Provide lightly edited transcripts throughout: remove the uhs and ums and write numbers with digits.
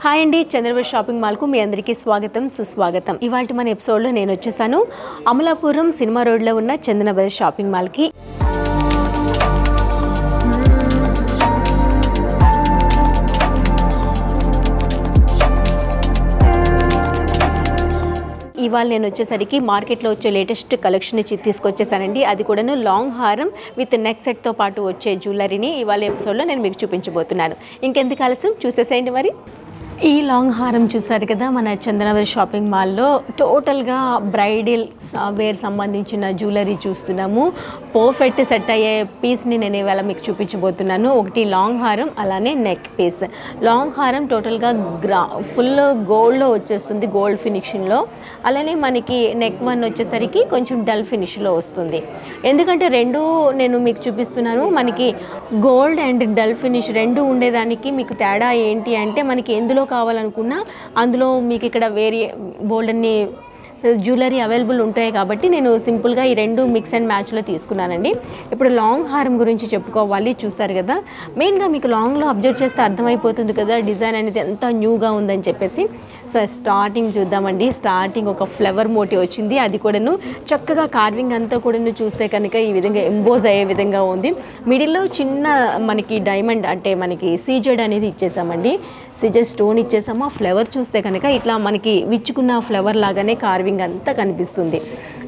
Hi అండి, Chandrababu shopping మాల్కు మీ అందరికీ స్వాగతం సుస్వాగతం. ఇవాళ మన ఎపిసోడ్లో నేను వచ్చేసాను అమలాపురం సినిమా రోడ్లో ఉన్న చందనబజార్ షాపింగ్ మాల్కి. ఇవాళ నేను వచ్చేసరికి మార్కెట్లో వచ్చే లేటెస్ట్ కలెక్షన్ తీసుకొచ్చేసానండి. అది కూడాను లాంగ్ హారం విత్ నెక్ సెట్తో పాటు వచ్చే జ్యువెలరీని ఇవాళ ఎపిసోడ్లో నేను మీకు చూపించబోతున్నాను. ఇంకెందుకు ఆలస్యం, చూసేసేయండి మరి. ఈ లాంగ్ హారం చూసారు కదా, మన చందనబజార్ షాపింగ్ మాల్లో టోటల్గా బ్రైడల్ వేర్ సంబంధించిన జ్యువెలరీ చూస్తున్నాము. పర్ఫెక్ట్ సెట్ అయ్యే పీస్ని నేను ఇవాళ మీకు చూపించబోతున్నాను. ఒకటి లాంగ్ హారం, అలానే నెక్ పీస్. లాంగ్ హారం టోటల్గా ఫుల్ గోల్డ్లో వచ్చేస్తుంది, గోల్డ్ ఫినిషింగ్లో. అలానే మనకి నెక్ వన్ వచ్చేసరికి కొంచెం డల్ ఫినిష్లో వస్తుంది. ఎందుకంటే రెండు నేను మీకు చూపిస్తున్నాను, మనకి గోల్డ్ అండ్ డల్ ఫినిష్ రెండు ఉండేదానికి మీకు తేడా ఏంటి అంటే, మనకి ఎందులో కావాలనుకున్నా అందులో మీకు ఇక్కడ బోల్డ్ అన్ని జ్యువెలరీ అవైలబుల్ ఉంటాయి కాబట్టి నేను సింపుల్గా ఈ రెండు మిక్స్ అండ్ మ్యాచ్లో తీసుకున్నానండి. ఇప్పుడు లాంగ్ హారం గురించి చెప్పుకోవాలి. చూసారు కదా, మెయిన్గా మీకు లాంగ్లో అబ్జర్వ్ చేస్తే అర్థమైపోతుంది కదా డిజైన్ అనేది ఎంత న్యూగా ఉందని చెప్పేసి. సో స్టార్టింగ్ చూద్దామండి. స్టార్టింగ్ ఒక ఫ్లవర్ మోటివ్ వచ్చింది, అది కూడాను చక్కగా కార్వింగ్ అంతా కూడాను చూస్తే కనుక ఈ విధంగా ఎంబోజ్ అయ్యే విధంగా ఉంది. మిడిల్లో చిన్న మనకి డైమండ్ అంటే మనకి సీజెడ్ అనేది ఇచ్చేసామండి, సీజెడ్ స్టోన్ ఇచ్చేసాము. ఆ ఫ్లవర్ చూస్తే కనుక ఇట్లా మనకి విచ్చుకున్న ఫ్లవర్ లాగానే కార్వింగ్ అంతా కనిపిస్తుంది.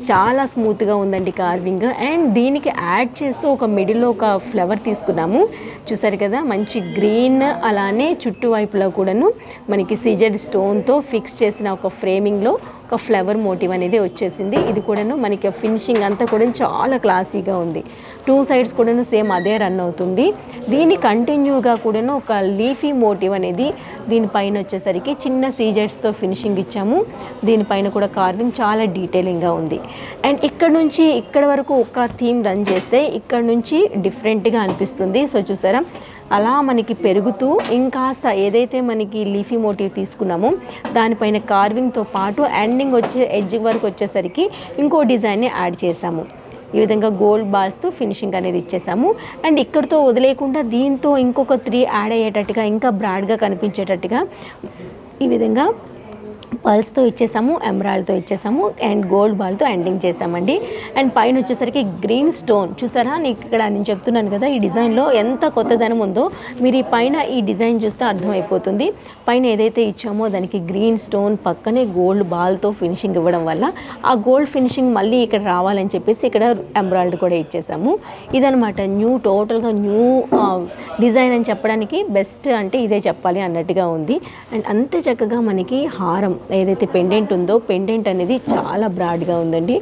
చాలా స్మూత్గా ఉందండి కార్వింగ్. అండ్ దీనికి యాడ్ చేస్తూ ఒక మిడిల్లో ఒక ఫ్లవర్ తీసుకున్నాము. చూసారు కదా, మంచి గ్రీన్, అలానే చుట్టువైపులో కూడాను మనకి సీజెడ్ స్టోన్తో ఫిక్స్ చేసిన ఒక ఫ్రేమింగ్లో ఒక ఫ్లవర్ మోటివ్ అనేది వచ్చేసింది. ఇది కూడాను మనకి ఫినిషింగ్ అంతా కూడా చాలా క్లాసీగా ఉంది. టూ సైడ్స్ కూడాను సేమ్ అదే రన్ అవుతుంది. దీని కంటిన్యూగా కూడాను ఒక లీఫీ మోటివ్ అనేది దీనిపైన వచ్చేసరికి చిన్న సీజెడ్స్తో ఫినిషింగ్ ఇచ్చాము. దీనిపైన కూడా కార్వింగ్ చాలా డీటెయిలింగ్గా ఉంది. అండ్ ఇక్కడ నుంచి ఇక్కడ వరకు ఒక థీమ్ రన్ చేస్తే ఇక్కడ నుంచి డిఫరెంట్గా అనిపిస్తుంది. సో చూసారా, అలా మనకి పెరుగుతూ ఇంకాస్త ఏదైతే మనకి లీఫీ మోటివ్ తీసుకున్నామో దానిపైన కార్వింగ్తో పాటు ఎండింగ్ వచ్చే ఎడ్జ్ వరకు వచ్చేసరికి ఇంకో డిజైన్ని యాడ్ చేసాము. ఈ విధంగా గోల్డ్ బాల్స్తో ఫినిషింగ్ అనేది ఇచ్చేసాము. అండ్ ఇక్కడితో వదిలేకుండా దీంతో ఇంకొక 3 యాడ్ అయ్యేటట్టుగా, ఇంకా బ్రాడ్గా కనిపించేటట్టుగా ఈ విధంగా పల్స్తో ఇచ్చేసాము, ఎమరాల్డ్తో ఇచ్చేసాము, అండ్ గోల్డ్ బాల్తో ఎండింగ్ చేసామండి. అండ్ పైన వచ్చేసరికి గ్రీన్ స్టోన్ చూసారా, నీకు ఇక్కడ నేను చెప్తున్నాను కదా ఈ డిజైన్లో ఎంత కొత్తదనం ఉందో మీరు ఈ పైన ఈ డిజైన్ చూస్తే అర్థమైపోతుంది. పైన ఏదైతే ఇచ్చామో దానికి గ్రీన్ స్టోన్ పక్కనే గోల్డ్ బాల్తో ఫినిషింగ్ ఇవ్వడం వల్ల ఆ గోల్డ్ ఫినిషింగ్ మళ్ళీ ఇక్కడ రావాలని చెప్పేసి ఇక్కడ ఎమరాల్డ్ కూడా ఇచ్చేసాము. ఇదనమాట న్యూ, టోటల్గా న్యూ డిజైన్ అని చెప్పడానికి బెస్ట్ అంటే ఇదే చెప్పాలి అన్నట్టుగా ఉంది. అండ్ అంతే చక్కగా మనకి హారం ఏదైతే పెండెంట్ ఉందో పెండెంట్ అనేది చాలా బ్రాడ్గా ఉందండి.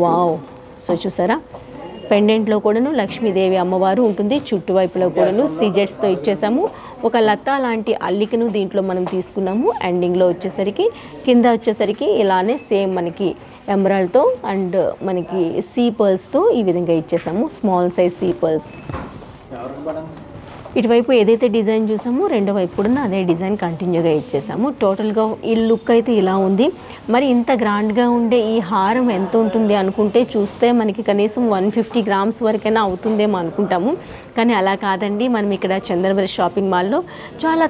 వావ్! సో చూసారా, పెండెంట్లో కూడాను లక్ష్మీదేవి అమ్మవారు ఉంటుంది, చుట్టువైపులో కూడాను సీజెట్స్తో ఇచ్చేసాము. ఒక లతా లాంటి అల్లికను దీంట్లో మనం తీసుకున్నాము. ఎండింగ్లో వచ్చేసరికి కింద వచ్చేసరికి ఇలానే సేమ్ మనకి ఎమరాల్డ్తో అండ్ మనకి సీ పర్ల్స్తో ఈ విధంగా ఇచ్చేసాము, స్మాల్ సైజ్ సీ పర్ల్స్. ఇటువైపు ఏదైతే డిజైన్ చూసామో రెండో వైపు కూడా అదే డిజైన్ కంటిన్యూగా ఇచ్చేసాము. టోటల్గా ఈ లుక్ అయితే ఇలా ఉంది. మరి ఇంత గ్రాండ్గా ఉండే ఈ హారం ఎంత ఉంటుంది అనుకుంటే చూస్తే మనకి కనీసం 150 గ్రామ్స్ వరకైనా అవుతుందేమో అనుకుంటాము. కానీ అలా కాదండి, మనం ఇక్కడ చందనబజార్ షాపింగ్ మాల్లో చాలా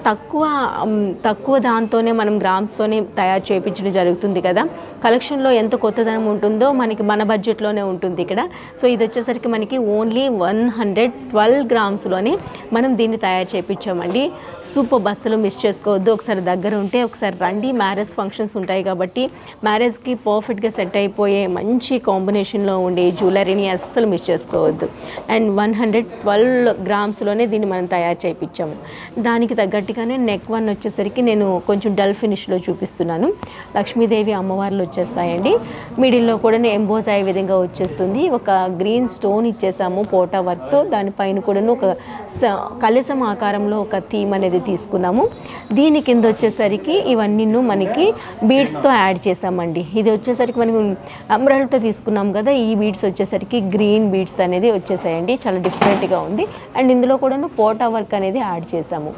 తక్కువ దాంతోనే మనం గ్రామ్స్తోనే తయారు చేయించడం జరుగుతుంది కదా. కలెక్షన్లో ఎంత కొత్తదనం ఉంటుందో మనకి మన బడ్జెట్లోనే ఉంటుంది ఇక్కడ. సో ఇది వచ్చేసరికి మనకి ఓన్లీ 112 గ్రామ్స్లోనే మనం దీన్ని తయారు చేయించామండి. సూపర్, బస్సులో మిస్ చేసుకోవద్దు. ఒకసారి దగ్గర ఉంటే ఒకసారి రండి. మ్యారేజ్ ఫంక్షన్స్ ఉంటాయి కాబట్టి మ్యారేజ్కి పర్ఫెక్ట్గా సెట్ అయిపోయే మంచి కాంబినేషన్లో ఉండే జ్యువెలరీని అస్సలు మిస్ చేసుకోవద్దు. అండ్ 112 గ్రామ్స్లోనే దీన్ని మనం తయారు చేయించాము. దానికి తగ్గట్టుగానే నెక్ వన్ వచ్చేసరికి నేను కొంచెం డల్ ఫినిష్లో చూపిస్తున్నాను. లక్ష్మీదేవి అమ్మవార్లు వచ్చేస్తాయండి. మిడిల్లో కూడా ఎంబోజ్ అయ్యే విధంగా వచ్చేస్తుంది. ఒక గ్రీన్ స్టోన్ ఇచ్చేసాము పోటా వర్క్తో. దానిపైన కూడా ఒక కలశం ఆకారంలో ఒక థీమ్ అనేది తీసుకున్నాము. దీని కింద వచ్చేసరికి ఇవన్నీ మనకి బీడ్స్తో యాడ్ చేసామండి. ఇది వచ్చేసరికి మనం ఎమరాల్డ్తో తీసుకున్నాం కదా, ఈ బీడ్స్ వచ్చేసరికి గ్రీన్ బీడ్స్ అనేది వచ్చేసాయండి. చాలా డిఫరెంట్గా ఉంది. అండ్ ఇందులో కూడా పోటా వర్క్ అనేది యాడ్ చేసాము.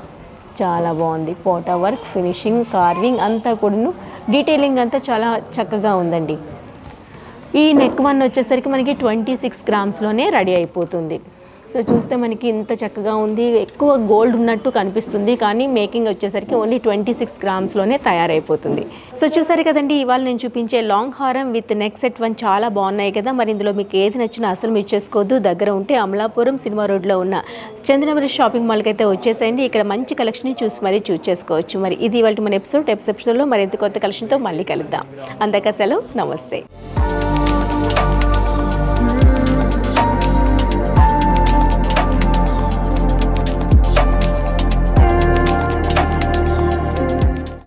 చాలా బాగుంది. పోటా వర్క్, ఫినిషింగ్, కార్వింగ్ అంతా కూడాను డీటెయిలింగ్ అంతా చాలా చక్కగా ఉందండి. ఈ నెక్ వన్ వచ్చేసరికి మనకి 26 గ్రామ్స్లోనే రెడీ అయిపోతుంది. సో చూస్తే మనకి ఇంత చక్కగా ఉంది, ఎక్కువ గోల్డ్ ఉన్నట్టు కనిపిస్తుంది, కానీ మేకింగ్ వచ్చేసరికి ఓన్లీ 26 గ్రామ్స్లోనే తయారైపోతుంది. సో చూసారు కదండి, ఇవాళ నేను చూపించే లాంగ్ హారం విత్ నెక్ సెట్ వన్ చాలా బాగున్నాయి కదా. మరి ఇందులో మీకు ఏది నచ్చినా అసలు మిస్ చేసుకోవద్దు. దగ్గర ఉంటే అమలాపురం సినిమా రోడ్లో ఉన్న చందనవరి షాపింగ్ మాల్కి అయితే వచ్చేసేయండి. ఇక్కడ మంచి కలెక్షన్ చూసి మరీ చూస్ చేసుకోవచ్చు. మరి ఇది ఇవాళ మన ఎపిసోడ్లో మరింత కొత్త కలెక్షన్తో మళ్ళీ కలుద్దాం. అందాక సెలవు, నమస్తే.